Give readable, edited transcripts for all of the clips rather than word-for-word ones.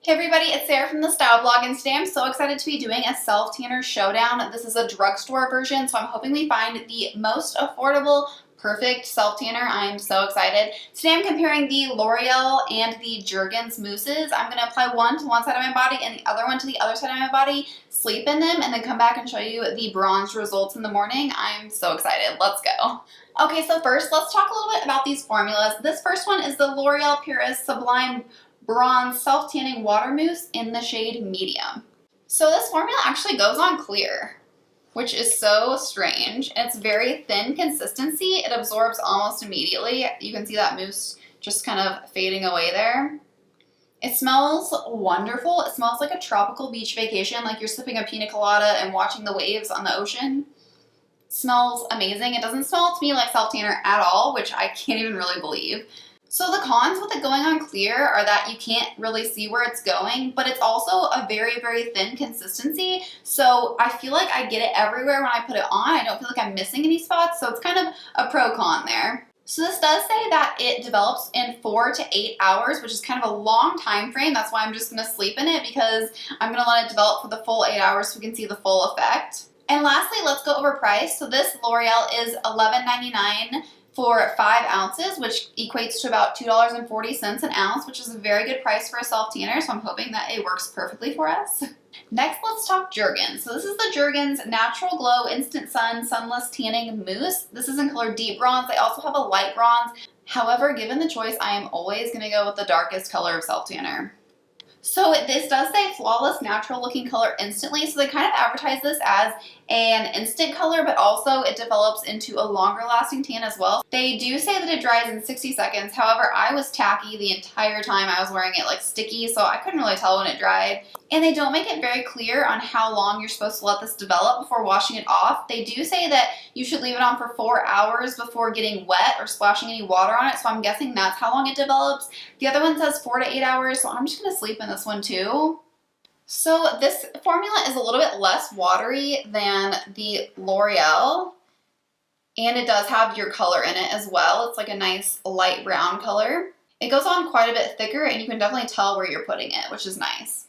Hey everybody, it's Sarah from the Style Blog, and today I'm so excited to be doing a self-tanner showdown. This is a drugstore version, so I'm hoping we find the most affordable, perfect self-tanner. I'm so excited. Today I'm comparing the L'Oreal and the Jergens mousses. I'm going to apply one to one side of my body and the other one to the other side of my body, sleep in them, and then come back and show you the bronze results in the morning. I'm so excited. Let's go. Okay, so first let's talk a little bit about these formulas. This first one is the L'Oreal Purist Sublime Bronze Self-Tanning Water Mousse in the shade Medium. So this formula actually goes on clear, which is so strange. And it's very thin consistency. It absorbs almost immediately. You can see that mousse just kind of fading away there. It smells wonderful. It smells like a tropical beach vacation, like you're sipping a pina colada and watching the waves on the ocean. It smells amazing. It doesn't smell to me like self-tanner at all, which I can't even really believe. So the cons with it going on clear are that you can't really see where it's going, but it's also a very, very thin consistency. So I feel like I get it everywhere when I put it on. I don't feel like I'm missing any spots. So it's kind of a pro-con there. So this does say that it develops in 4 to 8 hours, which is kind of a long time frame. That's why I'm just going to sleep in it, because I'm going to let it develop for the full 8 hours so we can see the full effect. And lastly, let's go over price. So this L'Oreal is $11.99 for 5 ounces, which equates to about $2.40 an ounce, which is a very good price for a self-tanner, so I'm hoping that it works perfectly for us. Next, let's talk Jergens. So this is the Jergens Natural Glow Instant Sun Sunless Tanning Mousse. This is in color Deep Bronze. They also have a light bronze. However, given the choice, I am always going to go with the darkest color of self-tanner. So this does say flawless natural looking color instantly, so they kind of advertise this as an instant color, but also it develops into a longer lasting tan as well. They do say that it dries in 60 seconds. However, I was tacky the entire time I was wearing it, like sticky, so I couldn't really tell when it dried. And they don't make it very clear on how long you're supposed to let this develop before washing it off. They do say that you should leave it on for 4 hours before getting wet or splashing any water on it, so I'm guessing that's how long it develops. The other one says 4 to 8 hours, so I'm just going to sleep in this one too. So this formula is a little bit less watery than the L'Oreal, and it does have your color in it as well. It's like a nice light brown color. It goes on quite a bit thicker, and you can definitely tell where you're putting it, which is nice.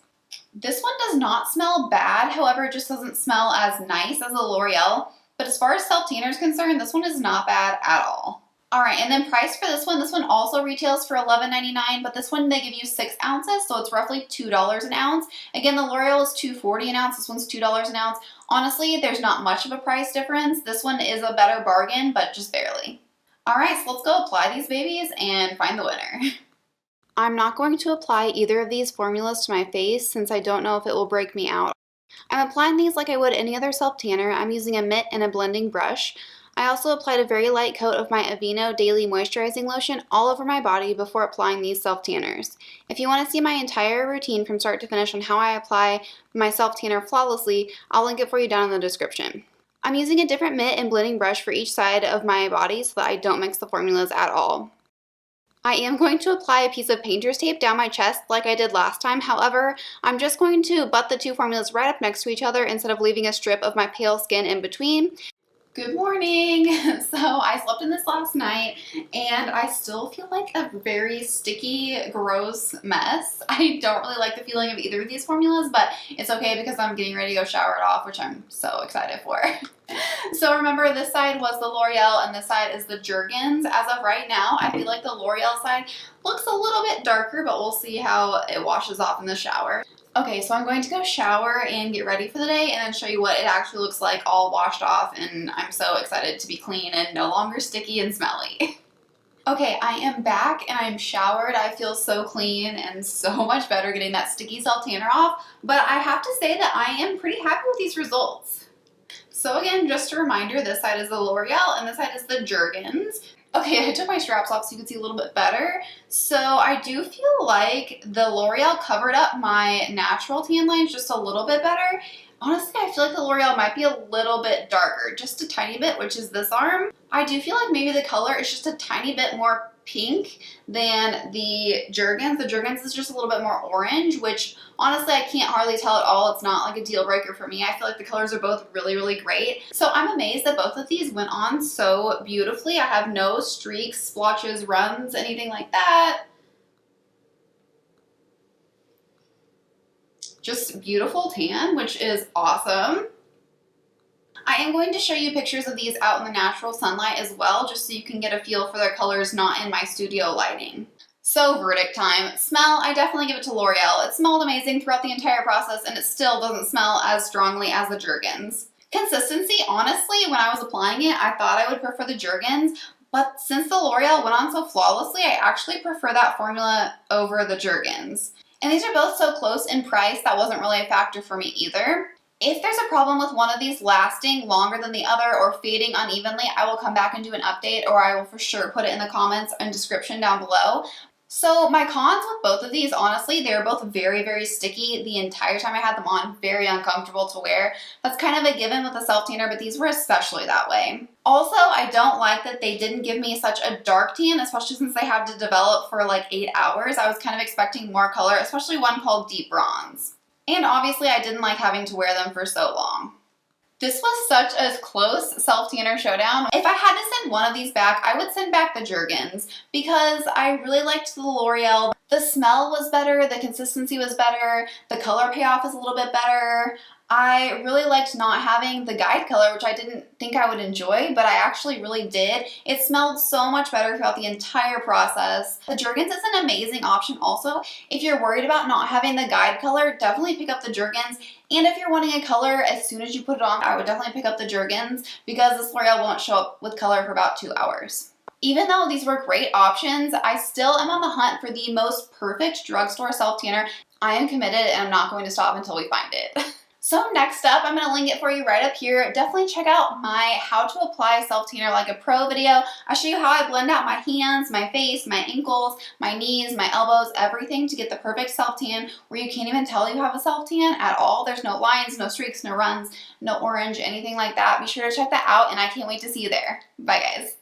This one does not smell bad, however, it just doesn't smell as nice as the L'Oreal, but as far as self-tanner is concerned, this one is not bad at all. Alright, and then price for this one also retails for $11.99, but this one they give you 6 ounces, so it's roughly $2 an ounce. Again, the L'Oreal is $2.40 an ounce, this one's $2 an ounce. Honestly, there's not much of a price difference. This one is a better bargain, but just barely. Alright, so let's go apply these babies and find the winner. I'm not going to apply either of these formulas to my face since I don't know if it will break me out. I'm applying these like I would any other self-tanner. I'm using a mitt and a blending brush. I also applied a very light coat of my Aveeno Daily Moisturizing Lotion all over my body before applying these self-tanners. If you want to see my entire routine from start to finish on how I apply my self-tanner flawlessly, I'll link it for you down in the description. I'm using a different mitt and blending brush for each side of my body so that I don't mix the formulas at all. I am going to apply a piece of painter's tape down my chest like I did last time. However, I'm just going to butt the two formulas right up next to each other instead of leaving a strip of my pale skin in between. Good morning! So I slept in this last night and I still feel like a very sticky, gross mess. I don't really like the feeling of either of these formulas, but it's okay because I'm getting ready to go shower it off, which I'm so excited for. So remember, this side was the L'Oreal and this side is the Jergens. As of right now, I feel like the L'Oreal side looks a little bit darker, but we'll see how it washes off in the shower. Okay, so I'm going to go shower and get ready for the day and then show you what it actually looks like all washed off, and I'm so excited to be clean and no longer sticky and smelly. Okay, I am back and I'm showered. I feel so clean and so much better getting that sticky self-tanner off, but I have to say that I am pretty happy with these results. So again, just a reminder, this side is the L'Oreal and this side is the Jergens. Okay, I took my straps off so you can see a little bit better. So I do feel like the L'Oreal covered up my natural tan lines just a little bit better. Honestly, I feel like the L'Oreal might be a little bit darker, just a tiny bit, which is this arm. I do feel like maybe the color is just a tiny bit more pink than the Jergens. The Jergens is just a little bit more orange, which honestly I can't hardly tell at all. It's not like a deal breaker for me. I feel like the colors are both really, really great. So I'm amazed that both of these went on so beautifully. I have no streaks, splotches, runs, anything like that. just beautiful tan, which is awesome. I am going to show you pictures of these out in the natural sunlight as well, just so you can get a feel for their colors not in my studio lighting. So verdict time. Smell, I definitely give it to L'Oreal. It smelled amazing throughout the entire process and it still doesn't smell as strongly as the Jergens. Consistency, honestly, when I was applying it, I thought I would prefer the Jergens, but since the L'Oreal went on so flawlessly, I actually prefer that formula over the Jergens. And these are both so close in price, that wasn't really a factor for me either. If there's a problem with one of these lasting longer than the other or fading unevenly, I will come back and do an update, or I will for sure put it in the comments and description down below. So my cons with both of these, honestly, they were both very, very sticky the entire time I had them on, very uncomfortable to wear. That's kind of a given with a self-tanner, but these were especially that way. Also, I don't like that they didn't give me such a dark tan, especially since they had to develop for like 8 hours. I was kind of expecting more color, especially one called Deep Bronze. And obviously I didn't like having to wear them for so long. This was such a close self-tanner showdown. If I had to send one of these back, I would send back the Jergens because I really liked the L'Oreal. The smell was better, the consistency was better, the color payoff is a little bit better. I really liked not having the guide color, which I didn't think I would enjoy, but I actually really did. It smelled so much better throughout the entire process. The Jergens is an amazing option also. If you're worried about not having the guide color, definitely pick up the Jergens. And if you're wanting a color as soon as you put it on, I would definitely pick up the Jergens because this L'Oreal won't show up with color for about 2 hours. Even though these were great options, I still am on the hunt for the most perfect drugstore self-tanner. I am committed and I'm not going to stop until we find it. So next up, I'm going to link it for you right up here. Definitely check out my how to apply self-tanner like a pro video. I show you how I blend out my hands, my face, my ankles, my knees, my elbows, everything to get the perfect self-tan where you can't even tell you have a self-tan at all. There's no lines, no streaks, no runs, no orange, anything like that. Be sure to check that out and I can't wait to see you there. Bye guys.